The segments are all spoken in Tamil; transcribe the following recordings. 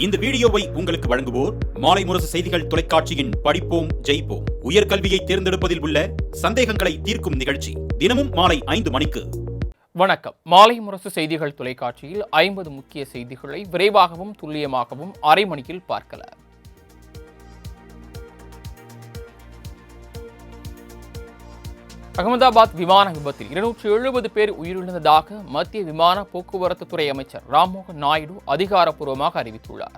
இந்த வீடியோவை உங்களுக்கு வழங்குவோர் மாலை முரசு செய்திகள் தொலைக்காட்சியின் படிப்போம் ஜெயிப்போம் உயர்கல்வியை தேர்ந்தெடுப்பதில் உள்ள சந்தேகங்களை தீர்க்கும் நிகழ்ச்சி தினமும் மாலை 5 மணிக்கு. வணக்கம். மாலை முரசு செய்திகள் தொலைக்காட்சியில் 50 முக்கிய செய்திகளை விரைவாகவும் துல்லியமாகவும் அரை மணியில் பார்க்கலாம். அகமதாபாத் விமான விபத்தில் 270 பேர் உயிரிழந்ததாக மத்திய விமான போக்குவரத்து துறை அமைச்சர் ராம்மோகன் நாயுடு அதிகாரப்பூர்வமாக அறிவித்துள்ளார்.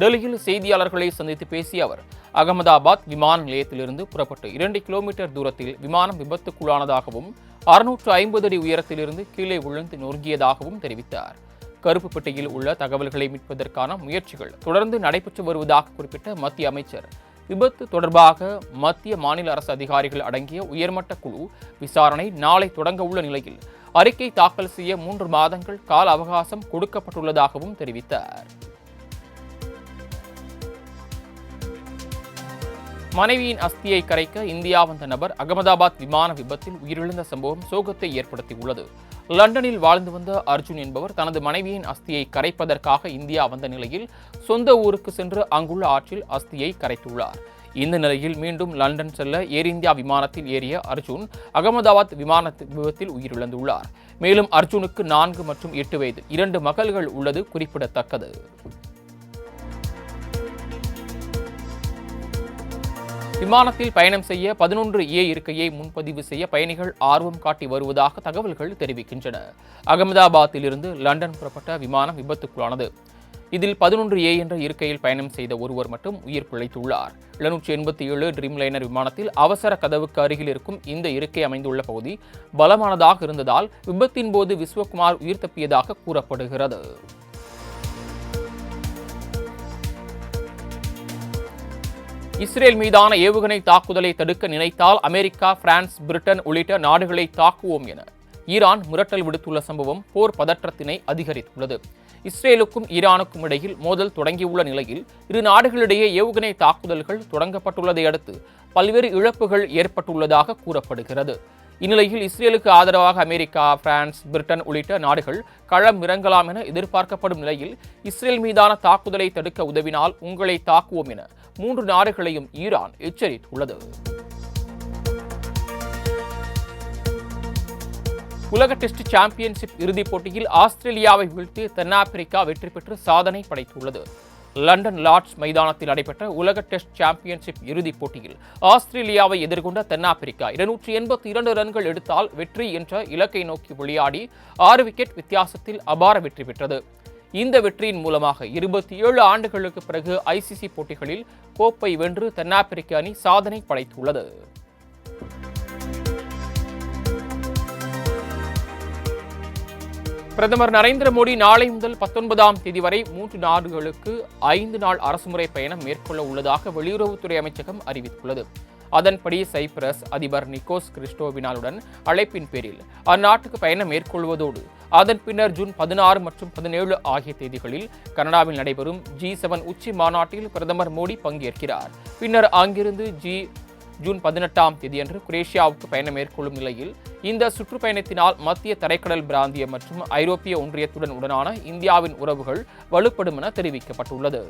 டெல்லியில் செய்தியாளர்களை சந்தித்து பேசிய அவர், அகமதாபாத் விமான நிலையத்திலிருந்து புறப்பட்டு 2 கிலோமீட்டர் தூரத்தில் விமானம் விபத்துக்குள்ளானதாகவும் 650 அடி உயரத்திலிருந்து கீழே விழுந்து நொறுங்கியதாகவும் தெரிவித்தார். கருப்பு பெட்டியில் உள்ள தகவல்களை மீட்பதற்கான முயற்சிகள் தொடர்ந்து நடைபெற்று வருவதாக குறிப்பிட்ட மத்திய அமைச்சர், விபத்து தொடர்பாக மத்திய மாநில அரசு அதிகாரிகள் அடங்கிய உயர்மட்ட குழு விசாரணை நாளை தொடங்க உள்ள நிலையில் அறிக்கை தாக்கல் செய்ய 3 மாதங்கள் கால அவகாசம் கொடுக்கப்பட்டுள்ளதாகவும் தெரிவித்தார். மனைவியின் அஸ்தியை கரைக்க இந்தியா வந்த நபர் அகமதாபாத் விமான விபத்தில் உயிரிழந்த சம்பவம் சோகத்தை ஏற்படுத்தியுள்ளது. லண்டனில் வாழ்ந்து வந்த அர்ஜுன் என்பவர் தனது மனைவியின் அஸ்தியை கரைப்பதற்காக இந்தியா வந்த நிலையில் சொந்த ஊருக்கு சென்று அங்குள்ள ஆற்றில் அஸ்தியை கரைத்துள்ளார். இந்த நிலையில் மீண்டும் லண்டன் செல்ல ஏர் இந்தியா விமானத்தில் ஏறிய அர்ஜுன் அகமதாபாத் விமான விபத்தில் உயிரிழந்துள்ளார். மேலும் அர்ஜுனுக்கு 4 மற்றும் 8 வயது 2 மகள்கள் உள்ளது குறிப்பிடத்தக்கது. விமானத்தில் பயணம் செய்ய 11A இருக்கையை முன்பதிவு செய்ய பயணிகள் ஆர்வம் காட்டி வருவதாக தகவல்கள் தெரிவிக்கின்றன. அகமதாபாத்தில் இருந்து லண்டன் புறப்பட்ட விமானம் விபத்துக்குள்ளானது. இதில் 11A என்ற இருக்கையில் பயணம் செய்த ஒருவர் மட்டும் உயிர் பிழைத்துள்ளார். 787 ட்ரீம்லைனர் விமானத்தில் அவசர கதவுக்கு அருகில் இருக்கும் இந்த இருக்கை அமைந்துள்ள பகுதி பலமானதாக இருந்ததால் விபத்தின் போது விஸ்வகுமார் உயிர் தப்பியதாக கூறப்படுகிறது. இஸ்ரேல் மீதான ஏவுகணை தாக்குதலை தடுக்க நினைத்தால் அமெரிக்கா, பிரான்ஸ், பிரிட்டன் உள்ளிட்ட நாடுகளை தாக்குவோம் என ஈரான் மிரட்டல் விடுத்துள்ள சம்பவம் போர் பதற்றத்தினை அதிகரித்துள்ளது. இஸ்ரேலுக்கும் ஈரானுக்கும் இடையில் மோதல் தொடங்கியுள்ள நிலையில் இரு நாடுகளிடையே ஏவுகணை தாக்குதல்கள் தொடங்கப்பட்டுள்ளதை அடுத்து பல்வேறு இழப்புகள் ஏற்பட்டுள்ளதாக கூறப்படுகிறது. இந்நிலையில் இஸ்ரேலுக்கு ஆதரவாக அமெரிக்கா, பிரான்ஸ், பிரிட்டன் உள்ளிட்ட நாடுகள் களம் இறங்கலாம் என எதிர்பார்க்கப்படும் நிலையில் இஸ்ரேல் மீதான தாக்குதலை தடுக்க உதவினால் உங்களை தாக்குவோம் என 3 நாடுகளையும் ஈரான் எச்சரித்துள்ளது. உலக டெஸ்ட் சாம்பியன்ஷிப் இறுதிப் போட்டியில் ஆஸ்திரேலியாவை வீழ்த்தி தென்னாப்பிரிக்கா வெற்றி பெற்று சாதனை படைத்துள்ளது. லண்டன் லார்ட்ஸ் மைதானத்தில் நடைபெற்ற உலக டெஸ்ட் சாம்பியன்ஷிப் இறுதிப் போட்டியில் ஆஸ்திரேலியாவை எதிர்கொண்ட தென்னாப்பிரிக்கா 282 ரன்கள் எடுத்தால் வெற்றி என்ற இலக்கை நோக்கி விளையாடி 6 விக்கெட் வித்தியாசத்தில் அபார வெற்றி பெற்றது. இந்த வெற்றியின் மூலமாக 27 ஆண்டுகளுக்கு பிறகு ICC போட்டிகளில் கோப்பை வென்று தென்னாப்பிரிக்க அணி சாதனை படைத்துள்ளது. பிரதமர் நரேந்திர மோடி நாளை முதல் 19ஆம் தேதி வரை 3 நாடுகளுக்கு 5 நாள் அரசுமுறை பயணம் மேற்கொள்ள உள்ளதாக வெளியுறவுத்துறை அமைச்சகம் அறிவித்துள்ளது. அதன்படி சைப்ரஸ் அதிபர் நிக்கோஸ் கிறிஸ்டோவினாலுடன் அழைப்பின் பேரில் அந்நாட்டுக்கு பயணம் மேற்கொள்வதோடு அதன் பின்னர் ஜூன் 16 மற்றும் 17 ஆகிய தேதிகளில் கனடாவில் நடைபெறும் G7 உச்சி மாநாட்டில் பிரதமர் மோடி பங்கேற்கிறார். பின்னர் அங்கிருந்து ஜூன் 18ஆம் தேதியன்று குரேஷியாவுக்கு பயணம் மேற்கொள்ளும் நிலையில் இந்த சுற்றுப்பயணத்தினால் மத்திய தரைக்கடல் பிராந்தியம் மற்றும் ஐரோப்பிய ஒன்றியத்துடன் உடனான இந்தியாவின் உறவுகள் வலுப்படும் என தெரிவிக்கப்பட்டுள்ளது.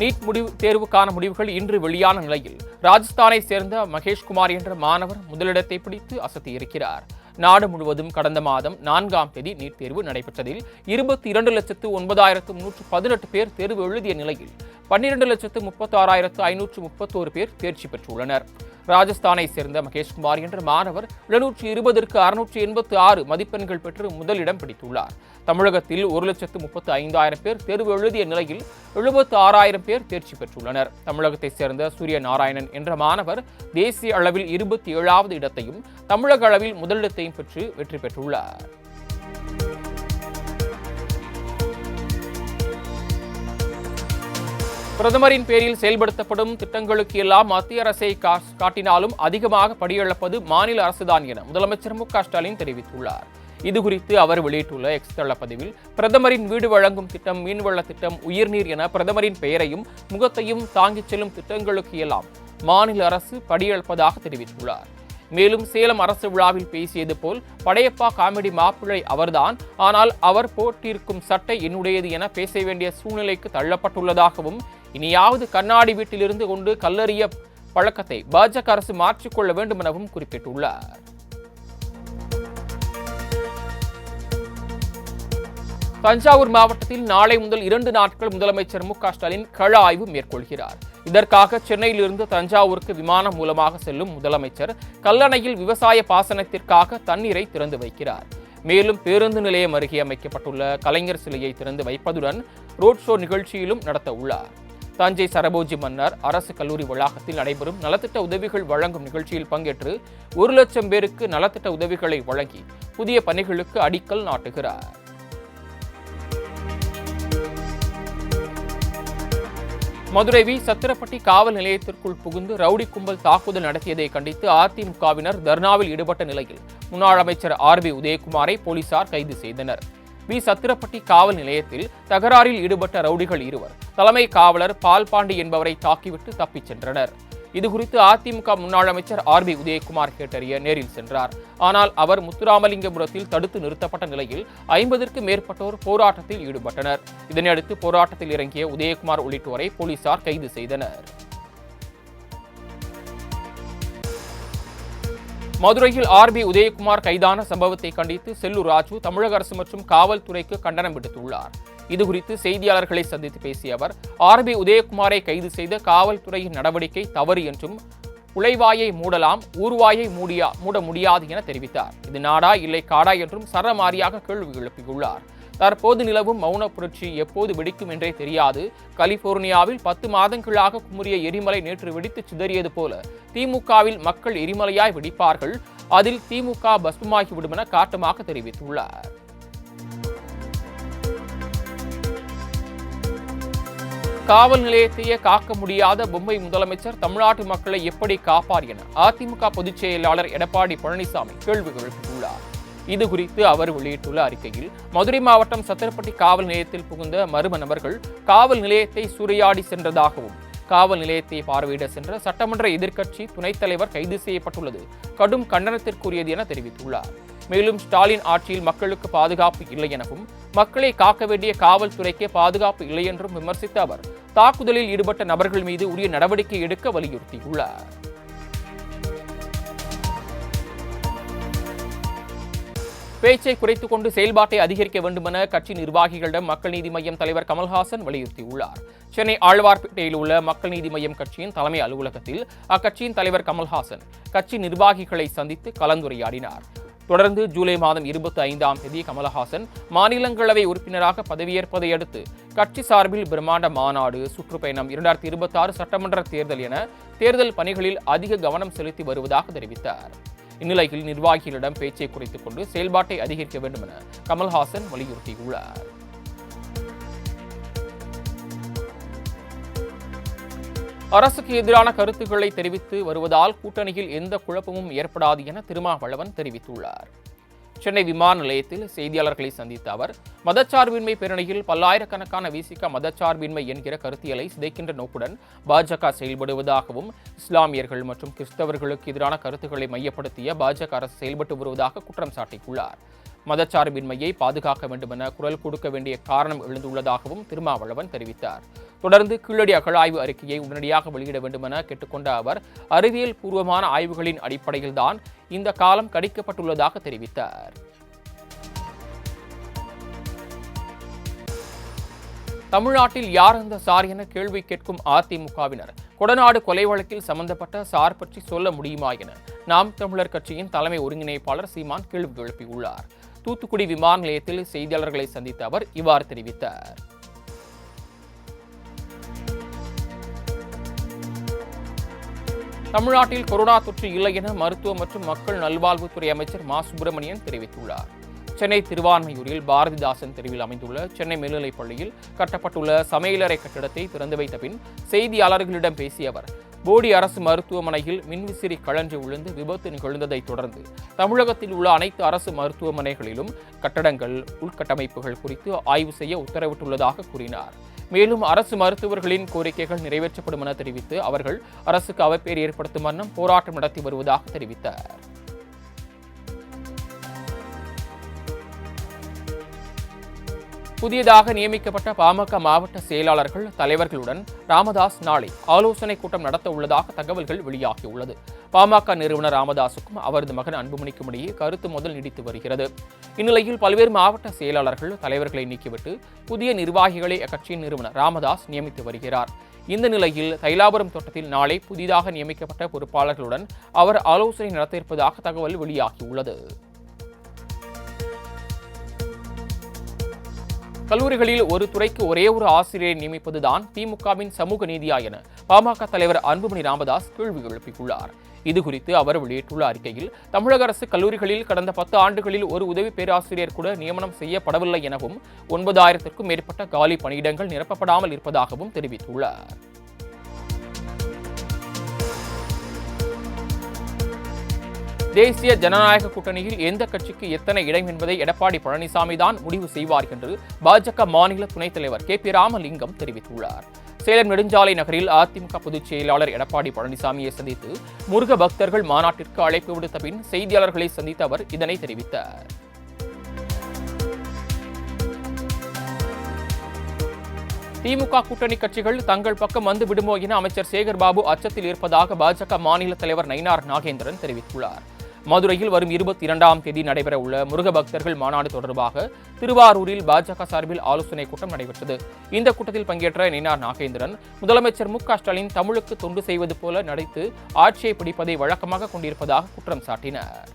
நீட் தேர்வுக்கான முடிவுகள் இன்று வெளியான நிலையில் ராஜஸ்தானை சேர்ந்த மகேஷ்குமார் என்ற மாணவர் முதலிடத்தை பிடித்து அசத்தியிருக்கிறார். நாடு முழுவதும் கடந்த மாதம் 4ஆம் தேதி நீட் தேர்வு நடைபெற்றதில் 22,09,118 பேர் தேர்வு எழுதிய நிலையில் 12,36,531 பேர் தேர்ச்சி பெற்றுள்ளனர். ராஜஸ்தானை சேர்ந்த மகேஷ்குமார் என்ற மாணவர் 720ற்கு 686 மதிப்பெண்கள் பெற்று முதலிடம் பிடித்துள்ளார். தமிழகத்தில் 1,35,000 பேர் தேர்வு எழுதிய நிலையில் 76,000 பேர் தேர்ச்சி பெற்றுள்ளனர். தமிழகத்தை சேர்ந்த சூரிய நாராயணன் என்ற மாணவர் தேசிய அளவில் 27வது இடத்தையும் தமிழக அளவில் முதலிடத்தையும் பெற்று வெற்றி பெற்றுள்ளார். பிரதமரின் பேரில் செயல்படுத்தப்படும் திட்டங்களுக்கு எல்லாம் மத்திய அரசை காட்டினாலும் அதிகமாக படியிழப்பது மாநில அரசுதான் என முதலமைச்சர் மு.க.ஸ்டாலின் தெரிவித்துள்ளார். இதுகுறித்து அவர் வெளியிட்டுள்ள எக்ஸ் தள பதிவில், பிரதமரின் வீடு வழங்கும் திட்டம், மீன்வள திட்டம், உயிர்நீர் என பிரதமரின் பெயரையும் முகத்தையும் தாங்கிச் செல்லும் திட்டங்களுக்கு எல்லாம் மாநில அரசு படியிழப்பதாக தெரிவித்துள்ளார். மேலும் சேலம் அரசு விழாவில் பேசியது போல் படையப்பா காமெடி மாப்பிள்ளை அவர்தான், ஆனால் அவர் போட்டிருக்கும் சட்டை என்னுடையது என பேச வேண்டிய சூழ்நிலைக்கு தள்ளப்பட்டுள்ளதாகவும், இனியாவது கண்ணாடி வீட்டிலிருந்து கொண்டு கல்லறிய பழக்கத்தை பாஜக அரசு மாற்றிக்கொள்ள வேண்டும் எனவும் குறிப்பிட்டுள்ளார். தஞ்சாவூர் மாவட்டத்தில் நாளை முதல் 2 நாட்கள் முதலமைச்சர் மு.க.ஸ்டாலின் கள ஆய்வு மேற்கொள்கிறார். இதற்காக சென்னையிலிருந்து தஞ்சாவூருக்கு விமானம் மூலமாக செல்லும் முதலமைச்சர் கல்லணையில் விவசாய பாசனத்திற்காக தண்ணீரை திறந்து வைக்கிறார். மேலும் பேருந்து நிலையம் அருகே அமைக்கப்பட்டுள்ள கலைஞர் சிலையை திறந்து வைப்பதுடன் ரோட் ஷோ நிகழ்ச்சியிலும் நடத்த உள்ளார். தஞ்சை சரபோஜி மன்னர் அரசு கல்லூரி வளாகத்தில் நடைபெறும் நலத்திட்ட உதவிகள் வழங்கும் நிகழ்ச்சியில் பங்கேற்று 1 லட்சம் பேருக்கு நலத்திட்ட உதவிகளை வழங்கி புதிய பணிகளுக்கு அடிக்கல் நாட்டுகிறார். மதுரை வி. சத்திரப்பட்டி காவல் நிலையத்திற்குள் புகுந்து ரவுடி கும்பல் தாக்குதல் நடத்தியதை கண்டித்து அதிமுகவினர் தர்ணாவில் ஈடுபட்ட நிலையில் முன்னாள் அமைச்சர் ஆர்.பி. உதயகுமாரை போலீசார் கைது செய்தனர். வி. சத்திரப்பட்டி காவல் நிலையத்தில் தகராறில் ஈடுபட்ட ரவுடிகள் 2 தலைமை காவலர் பால்பாண்டி என்பவரை தாக்கிவிட்டு தப்பிச் சென்றனர். இதுகுறித்து அதிமுக முன்னாள் அமைச்சர் ஆர்.பி. உதயகுமார் கேட்டறிய நேரில் சென்றார். ஆனால் அவர் முத்துராமலிங்கபுரத்தில் தடுத்து நிறுத்தப்பட்ட நிலையில் 50க்கும் மேற்பட்டோர் போராட்டத்தில் ஈடுபட்டனர். இதனையடுத்து போராட்டத்தில் இறங்கிய உதயகுமார் உள்ளிட்டோரை போலீசார் கைது செய்தனர். மதுரையில் ஆர்.பி. உதயகுமார் கைதான சம்பவத்தை கண்டித்து செல்லூர் ராஜு தமிழக அரசு மற்றும் காவல்துறைக்கு கண்டனம் விடுத்துள்ளார். இதுகுறித்து செய்தியாளர்களை சந்தித்து பேசிய அவர், ஆர்.பி. உதயகுமாரை கைது செய்த காவல்துறையின் நடவடிக்கை தவறு என்றும், உழைவாயை மூடலாம், ஊர்வாயை மூட முடியாது என தெரிவித்தார். இது நாடா இல்லை காடா என்றும் சரமாரியாக கேள்வி எழுப்பியுள்ளார். தற்போது நிலவும் மௌன புரட்சி எப்போது வெடிக்கும் என்றே தெரியாது. கலிபோர்னியாவில் 10 மாதங்களாக குமுறிய எரிமலை நேற்று வெடித்து சிதறியது போல திமுகவில் மக்கள் எரிமலையாய் வெடிப்பார்கள். அதில் திமுக பஸ்மமாகிவிடும் என காட்டமாக தெரிவித்துள்ளார். காவல் நிலையத்தையே காக்க முடியாத பொம்மை முதலமைச்சர் தமிழ்நாட்டு மக்களை எப்படி காப்பார் என அதிமுக பொதுச் செயலாளர் எடப்பாடி பழனிசாமி கேள்வி எழுப்பியுள்ளார். இதுகுறித்து அவர் வெளியிட்டுள்ள அறிக்கையில், மதுரை மாவட்டம் சத்திரப்பட்டி காவல் நிலையத்தில் புகுந்த மர்ம நபர்கள் காவல் நிலையத்தை சூறையாடி சென்றதாகவும், காவல் நிலையத்தை பார்வையிட சென்ற சட்டமன்ற எதிர்க்கட்சி துணைத் தலைவர் கைது செய்யப்பட்டுள்ளது கடும் கண்டனத்திற்குரியது என தெரிவித்துள்ளார். மேலும் ஸ்டாலின் ஆட்சியில் மக்களுக்கு பாதுகாப்பு இல்லை எனவும், மக்களை காக்க வேண்டிய காவல்துறைக்கு பாதுகாப்பு இல்லை என்றும் விமர்சித்த அவர் தாக்குதலில் ஈடுபட்ட நபர்கள் மீது உரிய நடவடிக்கை எடுக்க வலியுறுத்தியுள்ளார். பேச்சை குறைத்துக் கொண்டு செயல்பாட்டை அதிகரிக்க வேண்டுமென கட்சி நிர்வாகிகளிடம் மக்கள் நீதி மய்யம் தலைவர் கமல்ஹாசன் வலியுறுத்தியுள்ளார். சென்னை ஆழ்வார்பேட்டையில் உள்ள மக்கள் நீதி மய்யம் கட்சியின் தலைமை அலுவலகத்தில் அக்கட்சியின் தலைவர் கமல்ஹாசன் கட்சி நிர்வாகிகளை சந்தித்து கலந்துரையாடினார். தொடர்ந்து ஜூலை மாதம் 25ஆம் தேதி கமலஹாசன் மாநிலங்களவை உறுப்பினராக பதவியேற்பதை அடுத்து கட்சி சார்பில் பிரம்மாண்ட மாநாடு, சுற்றுப்பயணம், 2026 சட்டமன்ற தேர்தல் என தேர்தல் பணிகளில் அதிக கவனம் செலுத்தி வருவதாக தெரிவித்தார். இந்நிலையில் நிர்வாகிகளிடம் பேச்சை குறைத்துக் கொண்டு செயல்பாட்டை அதிகரிக்க வேண்டும் என கமல்ஹாசன் வலியுறுத்தியுள்ளார். அரசுக்கு எதிரான கருத்துக்களை தெரிவித்து வருவதால் கூட்டணியில் எந்த குழப்பமும் ஏற்படாது என திருமாவளவன் தெரிவித்துள்ளார். சென்னை விமான நிலையத்தில் செய்தியாளர்களை சந்தித்த அவர், மதச்சார்பின்மை பேரணியில் பல்லாயிரக்கணக்கான விசிக மதச்சார்பின்மை என்கிற கருத்தியலை சிதைக்கின்ற நோக்குடன் பாஜக செயல்படுவதாகவும், இஸ்லாமியர்கள் மற்றும் கிறிஸ்தவர்களுக்கு எதிரான கருத்துக்களை மையப்படுத்திய பாஜக அரசு செயல்பட்டு வருவதாக குற்றம் சாட்டியுள்ளார். மதச்சார்பின்மையை பாதுகாக்க வேண்டும் என குரல் கொடுக்க வேண்டிய காரணம் எழுந்துள்ளதாகவும் திருமாவளவன் தெரிவித்தார். தொடர்ந்து கீழடி அகழாய்வு அறிக்கையை உடனடியாக வெளியிட வேண்டும் என கேட்டுக்கொண்ட அவர், அறிவியல் பூர்வமான ஆய்வுகளின் அடிப்படையில்தான் இந்த காலம் கணிக்கப்பட்டுள்ளதாக தெரிவித்தார். தமிழ்நாட்டில் யார் அந்த சார் என கேள்வி கேட்கும் அதிமுகவினர் கொடநாடு கொலை வழக்கில் சம்பந்தப்பட்ட சார் பற்றி சொல்ல முடியுமா என நாம் தமிழர் கட்சியின் தலைமை ஒருங்கிணைப்பாளர் சீமான் கேள்வி எழுப்பியுள்ளார். தூத்துக்குடி விமான நிலையத்தில் செய்தியாளர்களை சந்தித்த அவர் இவ்வாறு தெரிவித்தார். தமிழ்நாட்டில் கொரோனா தொற்று இல்லை என மருத்துவ மற்றும் மக்கள் நல்வாழ்வுத்துறை அமைச்சர் மா. சுப்பிரமணியன் தெரிவித்துள்ளார். சென்னை திருவான்மையூரில் பாரதிதாசன் தெருவில் அமைந்துள்ள சென்னை மேல்நிலைப் பள்ளியில் கட்டப்பட்டுள்ள சமையலறை கட்டிடத்தை திறந்து வைத்த பின் செய்தியாளர்களிடம் பேசிய அவர், போடி அரசு மருத்துவமனையில் மின்விசிறி கழன்று விழுந்து விபத்து நிகழ்ந்ததை தொடர்ந்து தமிழகத்தில் உள்ள அனைத்து அரசு மருத்துவமனைகளிலும் கட்டடங்கள் உள்கட்டமைப்புகள் குறித்து ஆய்வு செய்ய உத்தரவிட்டுள்ளதாக கூறினார். மேலும் அரசு மருத்துவர்களின் கோரிக்கைகள் நிறைவேற்றப்படும் என தெரிவித்து அவர்கள் அரசுக்கு அவப்பேறு ஏற்படுத்தும் வண்ணம் போராட்டம் நடத்தி வருவதாக தெரிவித்தார். புதியதாக நியமிக்கப்பட்ட பாமக மாவட்ட செயலாளர்கள் தலைவர்களுடன் ராமதாஸ் நாளை ஆலோசனை கூட்டம் நடத்த உள்ளதாக தகவல்கள் வெளியாகியுள்ளது. பாமக நிறுவனர் ராமதாசுக்கும் அவரது மகன் அன்புமணிக்கும் இடையே கருத்து மோதல் நீடித்து வருகிறது. இந்நிலையில் பல்வேறு மாவட்ட செயலாளர்கள் தலைவர்களை நீக்கிவிட்டு புதிய நிர்வாகிகளை அக்கட்சியின் நிறுவனர் ராமதாஸ் நியமித்து வருகிறார். இந்த நிலையில் தைலாபுரம் தோட்டத்தில் நாளை புதிதாக நியமிக்கப்பட்ட பொறுப்பாளர்களுடன் அவர் ஆலோசனை நடத்த இருப்பதாக தகவல் வெளியாகியுள்ளது. கல்லூரிகளில் ஒரு துறைக்கு ஒரே ஒரு ஆசிரியரை நியமிப்பதுதான் திமுகவின் சமூக நீதியா என பாமக தலைவர் அன்புமணி ராமதாஸ் கேள்வி எழுப்பியுள்ளார். இதுகுறித்து அவர் வெளியிட்டுள்ள அறிக்கையில் தமிழக அரசு கல்லூரிகளில் கடந்த 10 ஆண்டுகளில் ஒரு உதவி பேராசிரியர் கூட நியமனம் செய்யப்படவில்லை எனவும் 9000க்கும் மேற்பட்ட காலி பணியிடங்கள் நிரப்பப்படாமல் இருப்பதாகவும் தெரிவித்துள்ளார். தேசிய ஜனநாயக கூட்டணியில் எந்த கட்சிக்கு எத்தனை இடம் என்பதை எடப்பாடி பழனிசாமி தான் முடிவு செய்வார் என்று பாஜக மாநில துணைத் தலைவர் கே.பி. ராமலிங்கம் தெரிவித்துள்ளார். சேலம் நெடுஞ்சாலை நகரில் அதிமுக பொதுச் செயலாளர் எடப்பாடி பழனிசாமியை சந்தித்து முருக பக்தர்கள் மாநாட்டிற்கு அழைப்பு விடுத்த பின் செய்தியாளர்களை சந்தித்த அவர் இதனை தெரிவித்தார். திமுக கூட்டணி கட்சிகள் தங்கள் பக்கம் வந்து விடுமோ என அமைச்சர் சேகர்பாபு அச்சத்தில் இருப்பதாக பாஜக மாநில தலைவர் நயினார் நாகேந்திரன் தெரிவித்துள்ளார். மதுரையில் வரும் 22ஆம் தேதி நடைபெறவுள்ள முருக பக்தர்கள் மாநாடு தொடர்பாக திருவாரூரில் பாஜக சார்பில் ஆலோசனை கூட்டம் நடைபெற்றது. இந்த கூட்டத்தில் பங்கேற்ற நயினார் நாகேந்திரன் முதலமைச்சர் மு.க.ஸ்டாலின் தமிழுக்கு தொண்டு செய்வது போல நடித்து ஆட்சியை பிடிப்பதை வழக்கமாக கொண்டிருப்பதாக குற்றம் சாட்டினார்.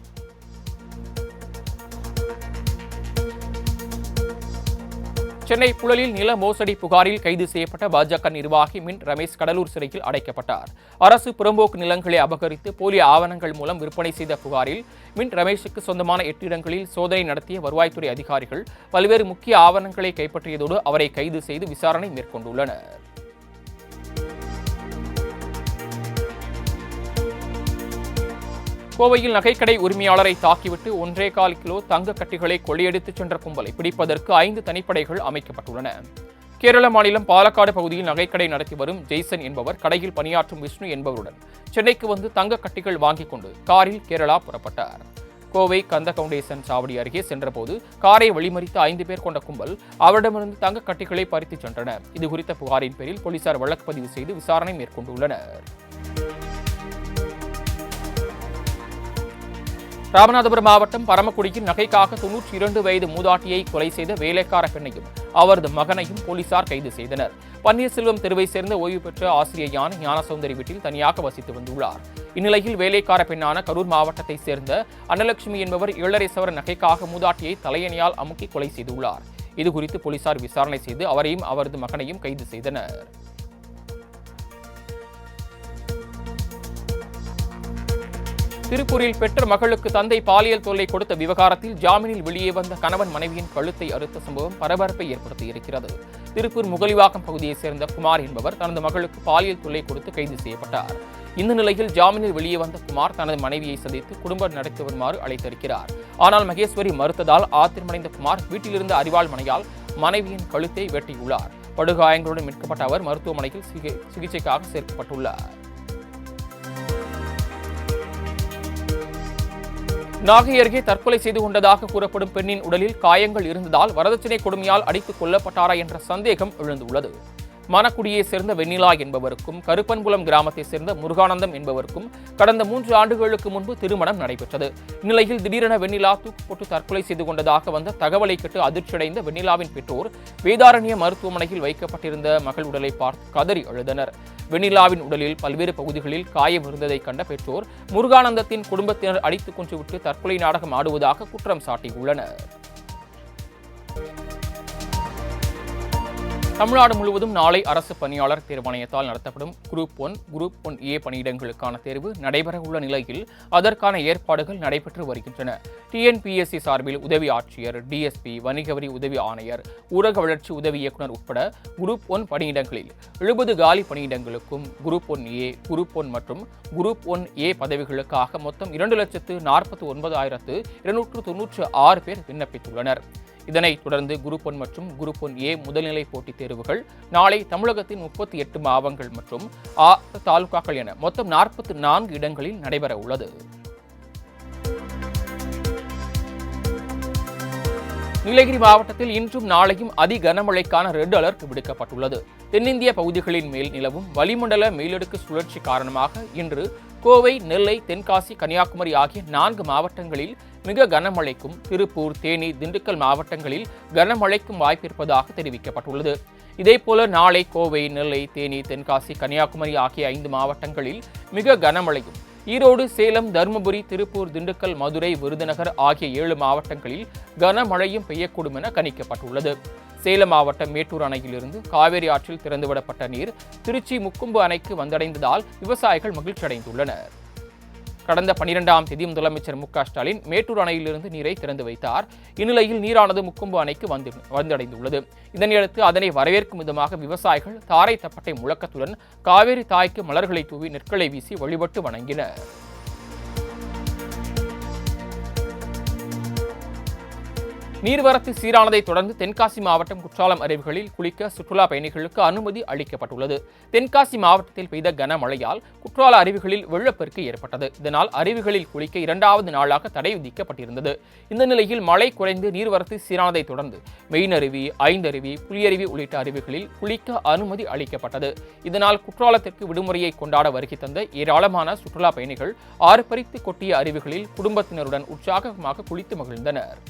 சென்னை புழலில் நில மோசடி புகாரில் கைது செய்யப்பட்ட பாஜக நிர்வாகி மின் ரமேஷ் கடலூர் சிறையில் அடைக்கப்பட்டார். அரசு புறம்போக்கு நிலங்களை அபகரித்து போலி ஆவணங்கள் மூலம் விற்பனை செய்த புகாரில் மின் ரமேஷுக்கு சொந்தமான 8 இடங்களில் சோதனை நடத்திய வருவாய்த்துறை அதிகாரிகள் பல்வேறு முக்கிய ஆவணங்களை கைப்பற்றியதோடு அவரை கைது செய்து விசாரணை மேற்கொண்டுள்ளனர். கோவையில் நகைக்கடை உரிமையாளரை தாக்கிவிட்டு 1.25 கிலோ தங்க கட்டிகளை கொள்ளையடித்துச் சென்ற கும்பலை பிடிப்பதற்கு 5 தனிப்படைகள் அமைக்கப்பட்டுள்ளன. கேரள மாநிலம் பாலக்காடு பகுதியில் நகைக்கடை நடத்தி வரும் ஜெய்சன் என்பவர் கடையில் பணியாற்றும் விஷ்ணு என்பவருடன் சென்னைக்கு வந்து தங்க கட்டிகள் வாங்கிக் கொண்டு காரில் கேரளா புறப்பட்டார். கோவை கந்தகவுண்டேசன் சாவடி அருகே சென்றபோது காரை வழிமறித்த 5 பேர் கொண்ட கும்பல் அவரிடமிருந்து தங்க கட்டிகளை பறித்துச் சென்றனர். இதுகுறித்த புகாரின் பேரில் போலீசார் வழக்கு பதிவு செய்து விசாரணை மேற்கொண்டுள்ளனர். ராமநாதபுரம் மாவட்டம் பரமக்குடியில் நகைக்காக 92 வயது மூதாட்டியை கொலை செய்த வேலைக்கார பெண்ணையும் அவரது மகனையும் போலீசார் கைது செய்தனர். பன்னீர்செல்வம் தெருவை சேர்ந்த ஓய்வு பெற்ற ஆசிரியையான ஞானசௌந்தரி வீட்டில் தனியாக வசித்து வந்துள்ளார். இந்நிலையில் வேலைக்கார பெண்ணான கரூர் மாவட்டத்தை சேர்ந்த அன்னலட்சுமி என்பவர் 7.5 சவரன் நகைக்காக மூதாட்டியை தலையணியால் அமுக்கி கொலை செய்துள்ளார். இதுகுறித்து போலீசார் விசாரணை செய்து அவரையும் அவரது மகனையும் கைது செய்தனர். திருப்பூரில் பெற்ற மகளுக்கு தந்தை பாலியல் தொல்லை கொடுத்த விவகாரத்தில் ஜாமீனில் வெளியே வந்த கணவன் மனைவியின் கழுத்தை அறுத்த சம்பவம் பரபரப்பை ஏற்படுத்தியிருக்கிறது. திருப்பூர் முகலிவாக்கம் பகுதியைச் சேர்ந்த குமார் என்பவர் தனது மகளுக்கு பாலியல் தொல்லை கொடுத்து கைது செய்யப்பட்டார். இந்த நிலையில் ஜாமீனில் வெளியே வந்த குமார் தனது மனைவியை சந்தித்து குடும்பம் நடத்தி வருமாறு அழைத்திருக்கிறார். ஆனால் மகேஸ்வரி மறுத்ததால் ஆத்திரமடைந்த குமார் வீட்டிலிருந்த அரிவாள் மனையால் மனைவியின் கழுத்தை வெட்டியுள்ளார். படுகாயங்களுடன் மீட்கப்பட்ட அவர் மருத்துவமனையில் சிகிச்சைக்காக சேர்க்கப்பட்டுள்ளார். நாகை அருகே தற்கொலை செய்து கொண்டதாக கூறப்படும் பெண்ணின் உடலில் காயங்கள் இருந்ததால் வரதட்சணை கொடுமையால் அடித்துக் கொல்லப்பட்டாரா என்ற சந்தேகம் எழுந்துள்ளது. மணக்குடியைச் சேர்ந்த வெண்ணிலா என்பவருக்கும் கருப்பன்புலம் கிராமத்தைச் சேர்ந்த முருகானந்தம் என்பவருக்கும் கடந்த 3 ஆண்டுகளுக்கு முன்பு திருமணம் நடைபெற்றது. இந்நிலையில் திடீரென வெண்ணிலா தூக்கு போட்டு தற்கொலை செய்து கொண்டதாக வந்த தகவலை கேட்டு அதிர்ச்சியடைந்த வெண்ணிலாவின் பெற்றோர் வேதாரண்ய மருத்துவமனையில் வைக்கப்பட்டிருந்த மகள் உடலை பார்த்து கதறி அழுதனர். வெண்ணிலாவின் உடலில் பல்வேறு பகுதிகளில் காயம் இருந்ததை கண்ட பெற்றோர் முருகானந்தத்தின் குடும்பத்தினர் அடித்துக் கொன்றுவிட்டு தற்கொலை நாடகம் ஆடுவதாக குற்றம் சாட்டியுள்ளனர். தமிழ்நாடு முழுவதும் நாளை அரசு பணியாளர் தேர்வாணையத்தால் நடத்தப்படும் குரூப் 1 பணியிடங்களுக்கான தேர்வு நடைபெற உள்ள நிலையில் அதற்கான ஏற்பாடுகள் நடைபெற்று வருகின்றன. டிஎன்பிஎஸ்சி சார்பில் உதவி ஆட்சியர், டிஎஸ்பி, வணிக வரி உதவி ஆணையர், ஊரக வளர்ச்சி உதவி இயக்குநர் உட்பட குரூப் 1 பணியிடங்களில் 70 காலி பணியிடங்களுக்கும் குரூப் 1A, குரூப் 1 மற்றும் குரூப் 1A பதவிகளுக்காக மொத்தம் 2,49,296 பேர் விண்ணப்பித்துள்ளனர். இதனைத் தொடர்ந்து குரூப் 1 மற்றும் குரூப் 1A முதல்நிலை போட்டித் தேர்வுகள் நாளை தமிழகத்தின் 38 மாவட்டங்கள் மற்றும் 6 தாலுகாக்கள் என மொத்தம் 44 இடங்களில் நடைபெற உள்ளது. நீலகிரி மாவட்டத்தில் இன்றும் நாளையும் அதி கனமழைக்கான ரெட் அலர்ட் விடுக்கப்பட்டுள்ளது. தென்னிந்திய பகுதிகளின் மேல் நிலவும் வளிமண்டல மேலடுக்கு சுழற்சி காரணமாக இன்று கோவை, நெல்லை, தென்காசி, கன்னியாகுமரி ஆகிய 4 மாவட்டங்களில் மிக கனமழைக்கும், திருப்பூர், தேனி, திண்டுக்கல் மாவட்டங்களில் கனமழைக்கும் வாய்ப்பிருப்பதாக தெரிவிக்கப்பட்டுள்ளது. இதேபோல நாளை கோவை, நெல்லை, தேனி, தென்காசி, கன்னியாகுமரி ஆகிய 5 மாவட்டங்களில் மிக கனமழையும், ஈரோடு, சேலம், தருமபுரி, திருப்பூர், திண்டுக்கல், மதுரை, விருதுநகர் ஆகிய 7 மாவட்டங்களில் கனமழையும் பெய்யக்கூடும் என கணிக்கப்பட்டுள்ளது. சேலம் மாவட்டம் மேட்டூர் அணையிலிருந்து காவேரி ஆற்றில் திறந்துவிடப்பட்ட நீர் திருச்சி முக்கொம்பு அணைக்கு வந்தடைந்ததால் விவசாயிகள் மகிழ்ச்சியடைந்துள்ளனர். கடந்த 12ஆம் தேதி முதலமைச்சர் மு.க.ஸ்டாலின் மேட்டூர் அணையிலிருந்து நீரை திறந்து வைத்தார். இந்நிலையில் நீரானது முக்கொம்பு அணைக்கு வந்தடைந்துள்ளது. இதனையடுத்து அதனை வரவேற்கும் விதமாக விவசாயிகள் தாரை தப்பட்டை முழக்கத்துடன் காவேரி தாய்க்கு மலர்களை தூவி நெற்களை வீசி வழிபட்டு வணங்கினர். நீர்வரத்து சீரானதை தொடர்ந்து தென்காசி மாவட்டம் குற்றாலம் அருவிகளில் குளிக்க சுற்றுலா பயணிகளுக்கு அனுமதி அளிக்கப்பட்டுள்ளது. தென்காசி மாவட்டத்தில் பெய்த கனமழையால் குற்றால அருவிகளில் வெள்ளப்பெருக்கு ஏற்பட்டது. இதனால் அருவிகளில் குளிக்க 2வது நாளாக தடை விதிக்கப்பட்டிருந்தது. இந்த நிலையில் மழை குறைந்து நீர்வரத்து சீரானதை தொடர்ந்து மெயினருவி, ஐந்தருவி, புலியருவி உள்ளிட்ட அருவிகளில் குளிக்க அனுமதி அளிக்கப்பட்டது. இதனால் குற்றாலத்திற்கு விடுமுறையை கொண்டாட வருகை தந்த ஏராளமான சுற்றுலா பயணிகள் ஆர்ப்பரித்து கொட்டிய அருவிகளில் குடும்பத்தினருடன் உற்சாகமாக குளித்து மகிழ்ந்தனர்.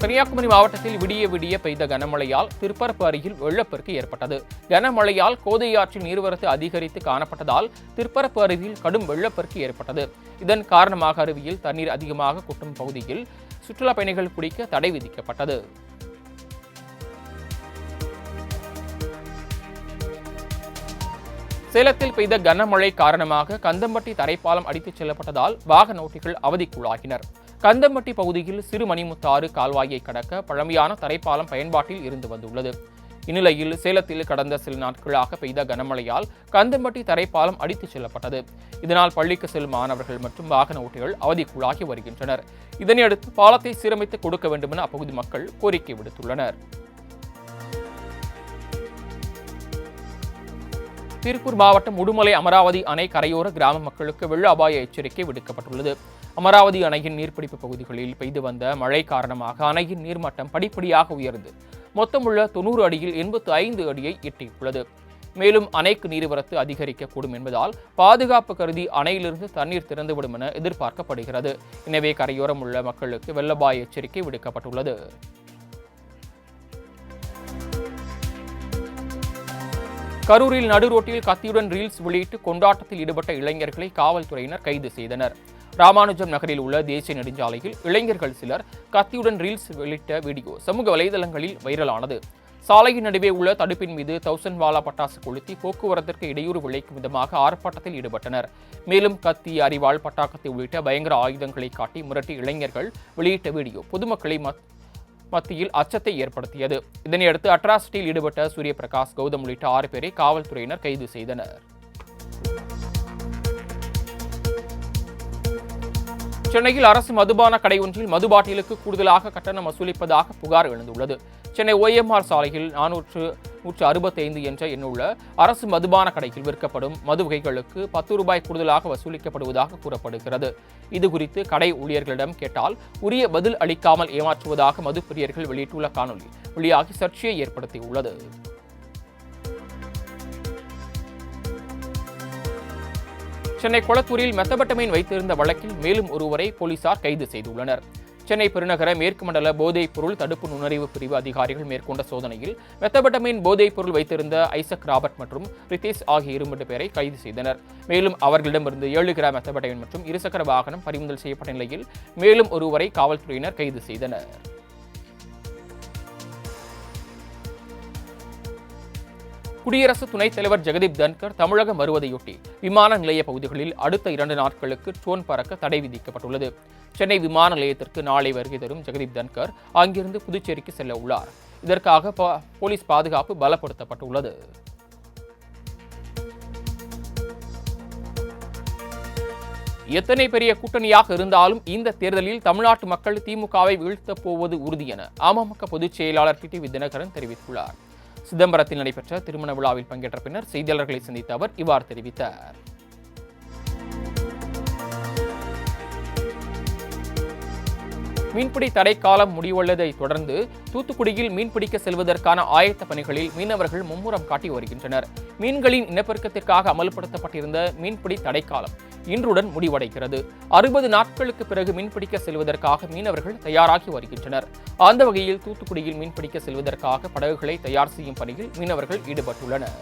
கன்னியாகுமரி மாவட்டத்தில் விடிய பெய்த கனமழையால் திருப்பரப்பு அருகில் வெள்ளப்பெருக்கு ஏற்பட்டது. கனமழையால் கோதை ஆற்றில் நீர்வரத்து அதிகரித்து காணப்பட்டதால் திருப்பரப்பு அருவியில் கடும் வெள்ளப்பெருக்கு ஏற்பட்டது. இதன் காரணமாக அருவியில் தண்ணீர் அதிகமாக கொட்டும் பகுதியில் சுற்றுலா பயணிகள் குளிக்க தடை விதிக்கப்பட்டது. சேலத்தில் பெய்த கனமழை காரணமாக கந்தம்பட்டி தரைப்பாலம் அடித்துச் செல்லப்பட்டதால் வாகன ஓட்டிகள் அவதிக்குள்ளாகினர். கந்தம்பட்டி பகுதியில் சிறுமணிமுத்தாறு கால்வாயை கடக்க பழமையான தரைப்பாலம் பயன்பாட்டில் இருந்து வந்துள்ளது. இந்நிலையில் சேலத்தில் கடந்த சில நாட்களாக பெய்த கனமழையால் கந்தம்பட்டி தரைப்பாலம் அடித்துச் செல்லப்பட்டது. இதனால் பள்ளிக்கு செல்லும் மாணவர்கள் மற்றும் வாகன ஓட்டிகள் அவதிக்குள்ளாகி வருகின்றனர். இதனையடுத்து பாலத்தை சீரமைத்து கொடுக்க வேண்டும் என அப்பகுதி மக்கள் கோரிக்கை விடுத்துள்ளனர். திருப்பூர் மாவட்டம் உடுமலை அமராவதி அணை கரையோர கிராம மக்களுக்கு வெள்ள அபாய எச்சரிக்கை விடுக்கப்பட்டுள்ளது. அமராவதி அணையின் நீர்பிடிப்பு பகுதிகளில் பெய்து வந்த மழை காரணமாக அணையின் நீர்மட்டம் படிப்படியாக உயர்ந்து மொத்தமுள்ள 90 அடியில் 85 அடியை எட்டியுள்ளது. மேலும் அணைக்கு நீர்வரத்து அதிகரிக்கக்கூடும் என்பதால் பாதுகாப்பு கருதி அணையிலிருந்து தண்ணீர் திறந்துவிடும் என எதிர்பார்க்கப்படுகிறது. எனவே கரையோரம் உள்ள மக்களுக்கு வெள்ள அபாய எச்சரிக்கை விடுக்கப்பட்டுள்ளது. கரூரில் நடுரோட்டில் கத்தியுடன் ரீல்ஸ் வெளியிட்டு கொண்டாட்டத்தில் ஈடுபட்ட இளைஞர்களை காவல்துறையினர் கைது செய்தனர். ராமானுஜம் நகரில் உள்ள தேசிய நெடுஞ்சாலையில் இளைஞர்கள் சிலர் கத்தியுடன் ரீல்ஸ் வெளியிட்ட வீடியோ சமூக வலைதளங்களில் வைரலானது. சாலையின் நடுவே உள்ள தடுப்பின் மீது 1000 வாலா பட்டாசு கொளுத்தி போக்குவரத்திற்கு இடையூறு விளைக்கும் விதமாக ஆர்ப்பாட்டத்தில் ஈடுபட்டனர். மேலும் கத்தி, அரிவாள், பட்டாக்கத்தை உள்ளிட்ட பயங்கர ஆயுதங்களை காட்டி மிரட்டி இளைஞர்கள் வெளியிட்ட வீடியோ பொதுமக்களை மத்தியில் அச்சத்தை ஏற்படுத்தியது. இதனையடுத்து அட்ராசிட்டியில் ஈடுபட்ட சூரியபிரகாஷ், கௌதம் உள்ளிட்ட 6 பேரை காவல்துறையினர் கைது செய்தனர். சென்னையில் அரசு மதுபான கடை ஒன்றில் மது பாட்டிலுக்கு கூடுதலாக கட்டணம் வசூலிப்பதாக புகார் எழுந்துள்ளது. சென்னை OMR சாலையில் 465 என்ற எண்ணுள்ள அரசு மதுபான கடையில் விற்கப்படும் மது வகைகளுக்கு 10 ரூபாய் கூடுதலாக வசூலிக்கப்படுவதாக கூறப்படுகிறது. இதுகுறித்து கடை ஊழியர்களிடம் கேட்டால் உரிய பதில் அளிக்காமல் ஏமாற்றுவதாக மது பிரியர்கள் வெளியிட்டுள்ள காணொலி வெளியாகி சர்ச்சையை ஏற்படுத்தியுள்ளது. சென்னை கொளத்தூரில் மெத்தபட்டமைன் வைத்திருந்த வழக்கில் மேலும் ஒருவரை போலீசார் கைது செய்துள்ளனர். சென்னை பெருநகர மேற்கு மண்டல போதைப் பொருள் தடுப்பு நுண்ணறிவு பிரிவு அதிகாரிகள் மேற்கொண்ட சோதனையில் மெத்தபட்டமைன் போதைப் பொருள் வைத்திருந்த ஐசக் ராபர்ட் மற்றும் ரிதேஷ் ஆகிய 2 பேரை கைது செய்தனர். மேலும் அவர்களிடமிருந்து 7 கிராம் மெத்தபட்டமைன் மற்றும் இருசக்கர வாகனம் பறிமுதல் செய்யப்பட்ட நிலையில் மேலும் ஒருவரை காவல்துறையினர் கைது செய்தனர். குடியரசு துணைத் தலைவர் ஜெகதீப் தன்கர் தமிழகம் வருவதையொட்டி விமான நிலைய பகுதிகளில் அடுத்த 2 நாட்களுக்கு ட்ரோன் பறக்க தடை விதிக்கப்பட்டுள்ளது. சென்னை விமான நிலையத்திற்கு நாளை வருகை தரும் ஜெகதீப் தன்கர் அங்கிருந்து புதுச்சேரிக்கு செல்ல உள்ளார். இதற்காக போலீஸ் பாதுகாப்பு பலப்படுத்தப்பட்டுள்ளது. எத்தனை பெரிய கூட்டணியாக இருந்தாலும் இந்த தேர்தலில் தமிழ்நாட்டு மக்கள் திமுகவை வீழ்த்தப் போவது உறுதி என அமமுக பொதுச் செயலாளர் டிடிவி தினகரன் தெரிவித்துள்ளார். சிதம்பரத்தில் நடைபெற்ற திருமண விழாவில் பங்கேற்ற பின்னர் செய்தியாளர்களை சந்தித்த அவர் இவ்வாறு தெரிவித்தார். மீன்பிடி தடைக்காலம் முடிவுள்ளதை தொடர்ந்து தூத்துக்குடியில் மீன்பிடிக்க செல்வதற்கான ஆயத்த பணிகளில் மீனவர்கள் மும்முரம் காட்டி வருகின்றனர். மீன்களின் இனப்பெருக்கத்திற்காக அமல்படுத்தப்பட்டிருந்த மீன்பிடி தடைக்காலம் இன்றுடன் முடிவடைகிறது. 60 நாட்களுக்கு பிறகு மீன்பிடிக்க செல்வதற்காக மீனவர்கள் தயாராகி வருகின்றனர். அந்த வகையில் தூத்துக்குடியில் மீன்பிடிக்க செல்வதற்காக படகுகளை தயார் செய்யும் பணியில் மீனவர்கள் ஈடுபட்டுள்ளனர்.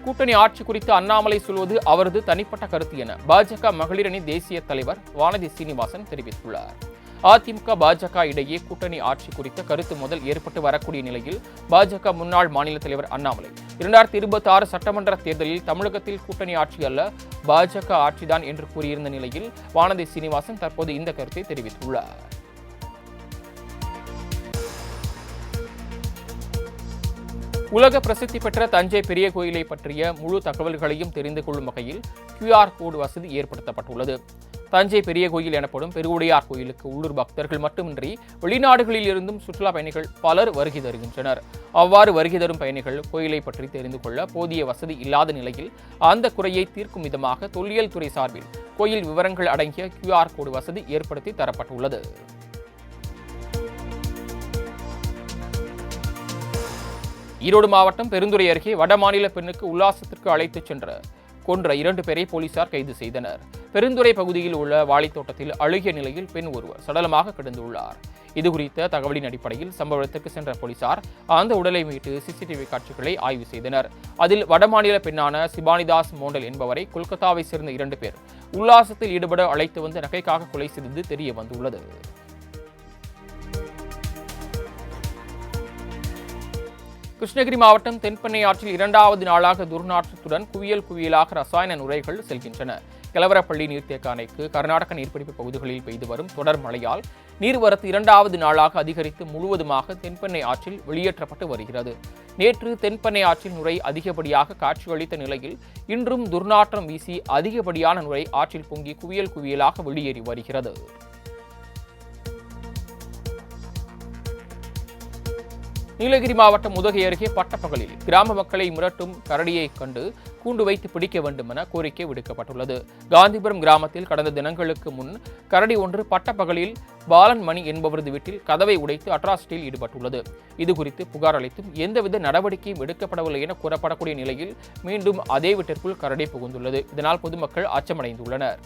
கூட்டணி ஆட்சி குறித்து அண்ணாமலை சொல்வது அவரது தனிப்பட்ட கருத்து என பாஜக மகளிரணி தேசிய தலைவர் வானதி சீனிவாசன் தெரிவித்துள்ளார். அதிமுக பாஜக இடையே கூட்டணி ஆட்சி குறித்த கருத்து முதல் ஏற்பட்டு வரக்கூடிய நிலையில் பாஜக முன்னாள் மாநில தலைவர் அண்ணாமலை 2026 சட்டமன்ற தேர்தலில் தமிழகத்தில் கூட்டணி ஆட்சி அல்ல பாஜக ஆட்சிதான் என்று கூறியிருந்த நிலையில் வானதி சீனிவாசன் தற்போது இந்த கருத்தை தெரிவித்துள்ளார். உலக பிரசித்தி பெற்ற தஞ்சை பெரிய கோயிலை பற்றிய முழு தகவல்களையும் தெரிந்து கொள்ளும் வகையில் QR கோடு வசதி ஏற்படுத்தப்பட்டுள்ளது. தஞ்சை பெரிய கோயில் எனப்படும் பெருவுடையார் கோயிலுக்கு உள்ளூர் பக்தர்கள் மட்டுமின்றி வெளிநாடுகளில் இருந்தும் சுற்றுலா பயணிகள் பலர் வருகை தருகின்றனர். அவ்வாறு வருகை தரும் பயணிகள் கோயிலை பற்றி தெரிந்து கொள்ள போதிய வசதி இல்லாத நிலையில் அந்த குறையை தீர்க்கும் விதமாக தொல்லியல் துறை சார்பில் கோயில் விவரங்கள் அடங்கிய QR கோடு வசதி ஏற்படுத்தி தரப்பட்டுள்ளது. ஈரோடு மாவட்டம் பெருந்துறை அருகே வடமாநில பெண்ணுக்கு உல்லாசத்திற்கு அழைத்துச் கொன்ற 2 பேரை போலீசார் கைது செய்தனர். பெருந்துறை பகுதியில் உள்ள வாழைத்தோட்டத்தில் அழுகிய நிலையில் பெண் ஒருவர் சடலமாக கிடந்துள்ளார். இதுகுறித்த தகவலின் அடிப்படையில் சம்பவ இடத்திற்கு சென்ற போலீசார் அந்த உடலை மீட்டு CCTV காட்சிகளை ஆய்வு செய்தனர். அதில் வடமாநில பெண்ணான சிபானிதாஸ் மோண்டல் என்பவரை கொல்கத்தாவை சேர்ந்த 2 பேர் உல்லாசத்தில் ஈடுபட அழைத்து வந்து நகைக்காக கொலை செய்தது தெரிய வந்துள்ளது. கிருஷ்ணகிரி மாவட்டம் தென்பெண்ணை ஆற்றில் 2வது நாளாக துர்நாற்றத்துடன் குவியலாக ரசாயன நுரைகள் செல்கின்றன. கிளவரப்பள்ளி நீர்த்தேக்க அணைக்கு கர்நாடக நீர்பிடிப்பு பகுதிகளில் பெய்து வரும் தொடர் மழையால் நீர்வரத்து 2வது நாளாக அதிகரித்து முழுவதுமாக தென்பெண்ணை ஆற்றில் வெளியேற்றப்பட்டு வருகிறது. நேற்று தென்பெண்ணை ஆற்றில் நுரை அதிகப்படியாக காட்சியளித்த நிலையில் இன்றும் துர்நாற்றம் வீசி அதிகப்படியான நுரை ஆற்றில் பொங்கி குவியலாக வெளியேறி வருகிறது. நீலகிரி மாவட்டம் உதகை அருகே பட்டப்பகலில் கிராம மக்களை மிரட்டும் கரடியை கண்டு கூண்டு வைத்து பிடிக்க வேண்டும் என கோரிக்கை விடுக்கப்பட்டுள்ளது. காந்திபுரம் கிராமத்தில் கடந்த தினங்களுக்கு முன் கரடி ஒன்று பட்டப்பகலில் பாலன் மணி என்பவரது வீட்டில் கதவை உடைத்து அட்ராசிட்டியில் ஈடுபட்டுள்ளது. இதுகுறித்து புகார் அளித்தும் எந்தவித நடவடிக்கையும் எடுக்கப்படவில்லை என கூறப்படக்கூடிய நிலையில் மீண்டும் அதே வீட்டிற்குள் கரடி புகுந்துள்ளது. இதனால் பொதுமக்கள் அச்சமடைந்துள்ளனர்.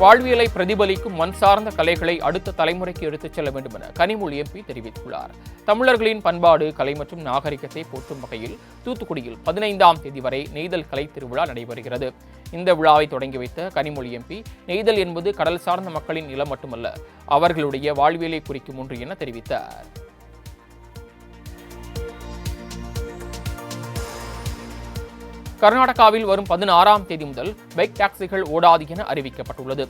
வாழ்வியலை பிரதிபலிக்கும் மண் சார்ந்த கலைகளை அடுத்த தலைமுறைக்கு எடுத்துச் செல்ல வேண்டும் என கனிமொழி MP தெரிவித்துள்ளார். தமிழர்களின் பண்பாடு, கலை மற்றும் நாகரிகத்தை போற்றும் வகையில் தூத்துக்குடியில் 15ஆம் தேதி வரை நெய்தல் கலை திருவிழா நடைபெறுகிறது. இந்த விழாவை தொடங்கி வைத்த கனிமொழி MP, நெய்தல் என்பது கடல் சார்ந்த மக்களின் நிலம் மட்டுமல்ல, அவர்களுடைய வாழ்வியலை குறிக்கும் ஒன்று என தெரிவித்தார். கர்நாடகாவில் வரும் 16ஆம் தேதி முதல் பைக் டாக்ஸிகள் ஓடாது என அறிவிக்கப்பட்டுள்ளது.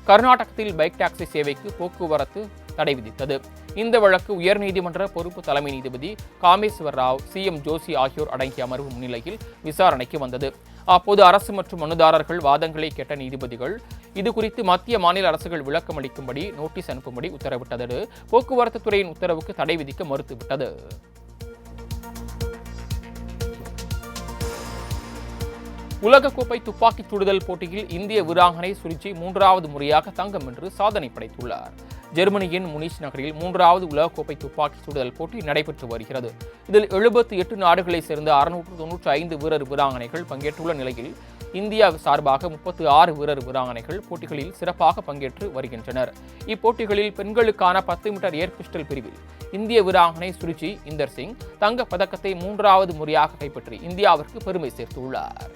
கர்நாடகத்தில் பைக் டாக்ஸி சேவைக்கு போக்குவரத்து தடை விதித்தது. இந்த வழக்கு உயர்நீதிமன்ற பொறுப்பு தலைமை நீதிபதி காமேஸ்வர் ராவ், CM ஜோஷி ஆகியோர் அடங்கிய அமர்வு முன்னிலையில் விசாரணைக்கு வந்தது. அப்போது அரசு மற்றும் மனுதாரர்கள் வாதங்களை கேட்ட நீதிபதிகள் இதுகுறித்து மத்திய மாநில அரசுகள் விளக்கம் அளிக்கும்படி நோட்டீஸ் அனுப்பும்படி உத்தரவிட்டது. போக்குவரத்து துறையின் உத்தரவுக்கு தடை விதிக்க மறுத்துவிட்டது. உலகக்கோப்பை துப்பாக்கிச் சுடுதல் போட்டியில் இந்திய வீராங்கனை சுருச்சி 3வது முறையாக தங்கம் வென்று சாதனை படைத்துள்ளார். ஜெர்மனியின் முனிச் நகரில் 3வது உலகக்கோப்பை துப்பாக்கிச் சுடுதல் போட்டி நடைபெற்று வருகிறது. இதில் 78 நாடுகளைச் சேர்ந்த 695 வீரர் வீராங்கனைகள் பங்கேற்றுள்ள நிலையில் இந்தியா சார்பாக 36 வீரர் வீராங்கனைகள் போட்டிகளில் சிறப்பாக பங்கேற்று வருகின்றனர். இப்போட்டிகளில் பெண்களுக்கான 10 மீட்டர் ஏர் பிஸ்டல் பிரிவில் இந்திய வீராங்கனை சுருச்சி இந்தர் சிங் தங்கப் பதக்கத்தை 3வது முறையாக கைப்பற்றி இந்தியாவிற்கு பெருமை சேர்த்துள்ளார்.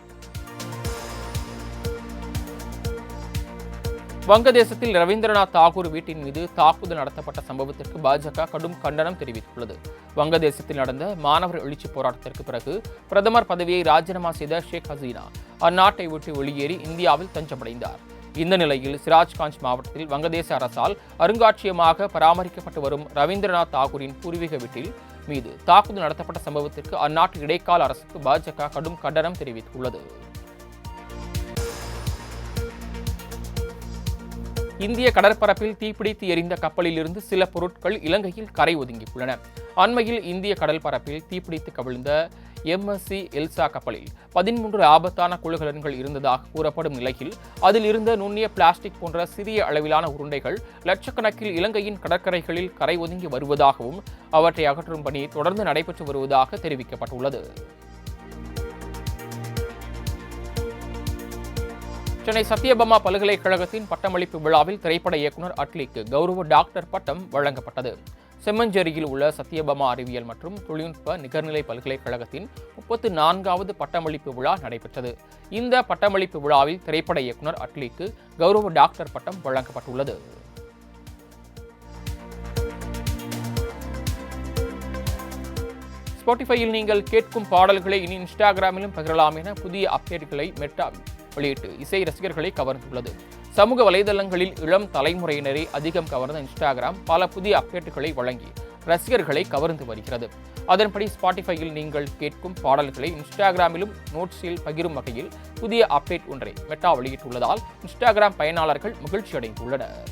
வங்கதேசத்தில் ரவீந்திரநாத் தாகூர் வீட்டின் மீது தாக்குதல் நடத்தப்பட்ட சம்பவத்திற்கு பாஜக கடும் கண்டனம் தெரிவித்துள்ளது. வங்கதேசத்தில் நடந்த மாணவர் எழுச்சி போராட்டத்திற்கு பிறகு பிரதமர் பதவியை ராஜினாமா செய்த ஷேக் ஹசீனா அந்நாட்டை விட்டு வெளியேறி இந்தியாவில் தஞ்சமடைந்தார். இந்த நிலையில் சிராஜ்காஞ்ச் மாவட்டத்தில் வங்கதேச அரசால் அருங்காட்சியகமாக பராமரிக்கப்பட்டு வரும் ரவீந்திரநாத் தாகூரின் பூர்வீக வீட்டில் மீது தாக்குதல் நடத்தப்பட்ட சம்பவத்திற்கு அந்நாட்டு இடைக்கால அரசுக்கு பாஜக கடும் கண்டனம் தெரிவித்துள்ளது. இந்திய கடற்பரப்பில் தீப்பிடித்து எரிந்த கப்பலில் இருந்து சில பொருட்கள் இலங்கையில் கரை ஒதுங்கியுள்ளன. அண்மையில் இந்திய கடல் பரப்பில் தீப்பிடித்து கவிழ்ந்த MSC எல்சா கப்பலில் 13 ஆபத்தான குழுகலன்கள் இருந்ததாக கூறப்படும் நிலையில் அதில் இருந்த நுண்ணிய பிளாஸ்டிக் போன்ற சிறிய அளவிலான உருண்டைகள் லட்சக்கணக்கில் இலங்கையின் கடற்கரைகளில் கரை ஒதுங்கி வருவதாகவும் அவற்றை அகற்றும் பணி தொடர்ந்து நடைபெற்று வருவதாக தெரிவிக்கப்பட்டுள்ளது. சென்னை சத்யபாமா பல்கலைக்கழகத்தின் பட்டமளிப்பு விழாவில் திரைப்பட இயக்குநர் அட்லிக்கு கௌரவ டாக்டர் பட்டம் வழங்கப்பட்டது. செம்மஞ்சேரியில் உள்ள சத்யபாமா அறிவியல் மற்றும் தொழில்நுட்ப நிகர்நிலை பல்கலைக்கழகத்தின் 34வது பட்டமளிப்பு விழா நடைபெற்றது. இந்த பட்டமளிப்பு விழாவில் திரைப்பட இயக்குநர் அட்லிக்கு கௌரவ டாக்டர் பட்டம் வழங்கப்பட்டுள்ளது. ஸ்பாட்டிஃபையில் நீங்கள் கேட்கும் பாடல்களை இனி இன்ஸ்டாகிராமிலும் பகிரலாம் என புதிய அப்டேட்களை மெட்டா வெளியிட்டு இசை ரசிகர்களை கவர்ந்துள்ளது. சமூக வலைதளங்களில் இளம் தலைமுறையினரை அதிகம் கவர்ந்த இன்ஸ்டாகிராம் பல புதிய அப்டேட்டுகளை வழங்கி ரசிகர்களை கவர்ந்து வருகிறது. அதன்படி ஸ்பாட்டிஃபையில் நீங்கள் கேட்கும் பாடல்களை இன்ஸ்டாகிராமிலும் நோட்ஸில் பகிரும் வகையில் புதிய அப்டேட் ஒன்றை மெட்டா வெளியிட்டுள்ளதால் இன்ஸ்டாகிராம் பயனாளர்கள் மகிழ்ச்சி அடைந்துள்ளனர்.